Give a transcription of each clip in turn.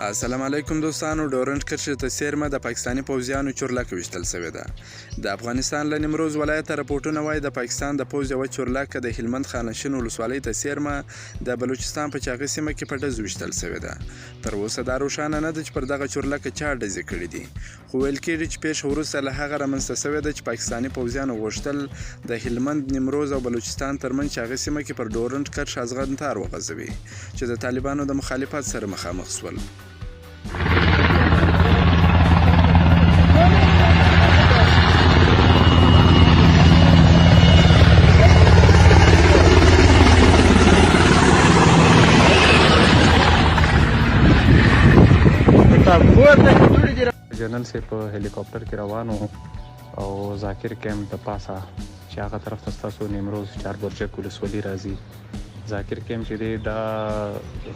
السلام علیکم دوستانو. ډورنډ کرښې ته څیرمه د پاکستاني پوځیانو چورلکه ویشتل شوې ده. د افغانستان له نیمروز ولایته راپورټونه وایي د پاکستان د پوځ یوه چورلکه د هلمند خانشین ولسوالۍ ته څیرمه د بلوچستان په چاغي سیمه کې په ډز ویشتل شوې ده. تر اوسه دا روښانه نه ده چې پر دغه چورلکه چا ډزې کړي دي، خو ویل کېږي چې پیښه وروسته له هغه رامنځته شوې ده چې پاکستاني پوځیانو غوښتل د هلمند، نیمروز او بلوچستان ترمنځ چاغي سیمه کې پر ډورنډ کرښه ازغنتار وغځوي چې د طالبانو د مخالفت سره مخامخ شول. جنرال صاحب په هلیکاپټر کې روان وو او ذاکر کیمپ د پاسه چې هغه طرف ته ستاسو نیمروز چار برجک ولسوالي راځي. ذاکر کیمپ چې دی دا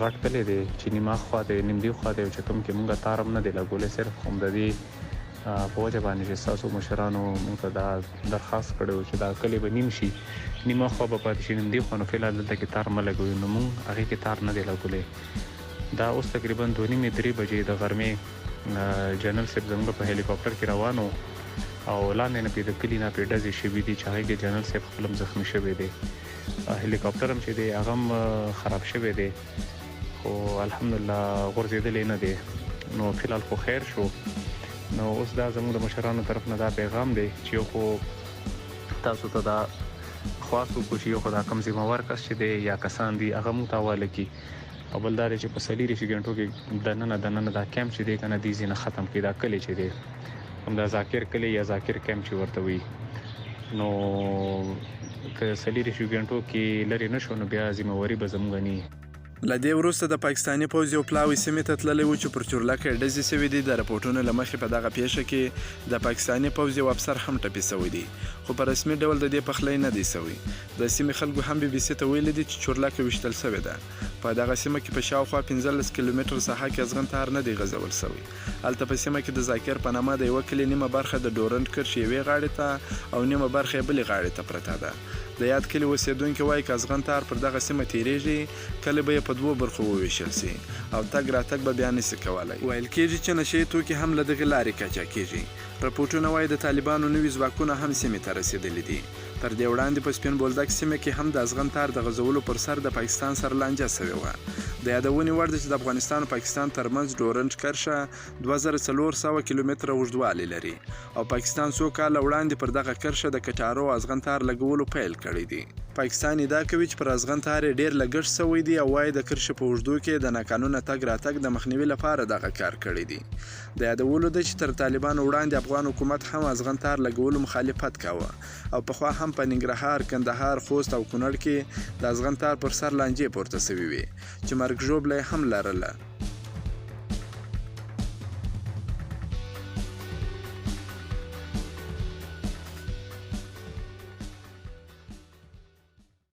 غټ کلی دی چې نیمه خوا دی نیمدي خوا دی، چې کوم کې مونږ تارم نه دی لګولی، صرف هم د دې په وجه باندې چې ستاسو مشرانو مونږ ته دا درخواست کړی و چې دا کلی به نیم شي، نیمه خوا به پاتې شي نیمدي خوا، نو فعلحال دلته کې تار مه لګوي، نو مونږ هغې کې تار نه دی لګولی. دا اوس تقریبا 2:30 بجې د غرمې جنرال صاحب زموږ په هلیکاپټر کې روان وو او لاندې نه پې د کلي نه پې ډزې شوي دي چې هغې کې جنرال صاحب خپل هم زخمي شوی دی. هلیکاپټر هم چې دی هغه هم خراب شوی دی، خو الحمدلله غورځېدلی نه دی، نو فعلحال خو خیر شو. نو اوس دا زموږ د مشرانو طرف نه دا پیغام دی چې یو خو تاسو ته دا خواست وکړو چې یو خو دا کم ذمهوار کس چې دی یا کسان دي هغه موږ ته حواله کړي، او بل دا دی چې په 4 غنټو کې دننه دا کیمپ چې دی که نه دې ځای نه ختم کړي، دا کلی چې دی هم دا ذاکر کلی یا ذاکر کیمپ چې ورته وي، نو که 4 غنټو کې لرې نه شو نو بیا ذمهواري به زموږ نه وي. له دې وروسته د پاکستاني پوځ یو پلاوی سیمې ته تللی و چې پر چورلکه یې ډزې شوي دي. د راپورټونو له مخې په دغه پیښه کې د پاکستاني پوځ یو افسر هم ټپي شوی دی، خو په رسمي ډول د دې پخلی نه دی شوی. د سیمې خلکو هم BBC ته ویلي دي چې چورلکه ویشتل شوې ده. په دغه سیمه کې په شاوخوا 15 کیلومتر ساحه کې ازغنتار نه دی غځول شوی. هلته په سیمه کې د ذاکر په نامه د یوه کلي نیمه برخه د ډورنډ کرښې یوې غاړې ته او نیمه برخه یې بلې غاړې ته پرته ده. د یاد کلي اوسېدونکي وایي که ازغنتار پر دغه سیمه تیریږي کلی به یې په 2 برخو وویشل سي او تګ راتګ به بیا نسي کولی. ویل کېږي چې نشهیي توکي هم له دغې لارې قاچاق کېږي. راپورټونه وایي د طالبانو نوي ځواکونه هم سیمې ته رسېدلي دي. تر دې وړاندې په سپین بولدک سیمه کې هم د ازغنتار د غځولو پر سر د پاکستان سره لانجه شوې وه. د یادونې وړ ده چې د افغانستان او پاکستان ترمنځ ډورنډ کرښه 2400 کیلومتره اوږدوالی لري او پاکستان څو کاله وړاندې پر دغه کرښه د کټارو او ازغنتار لګولو پیل کړی دی. پاکستان ادعا کوي چې پر ازغنتار یې ډېر لګښت شوی دی او وایي د کرښې په اوږدو کې د ناقانونه تګ راتګ د مخنیوي لپاره دغه کار کړی دی. د یادولو ده چې تر طالبانو وړاندې افغان حکومت هم ازغنتار لګولو مخالفت کاوه او پخوا هم په ننګرهار، کندهار، خوست او کونړ کې د ازغنتار پر سر لانجې پورته شوې وې چې مرګ ژوبله هم لرله.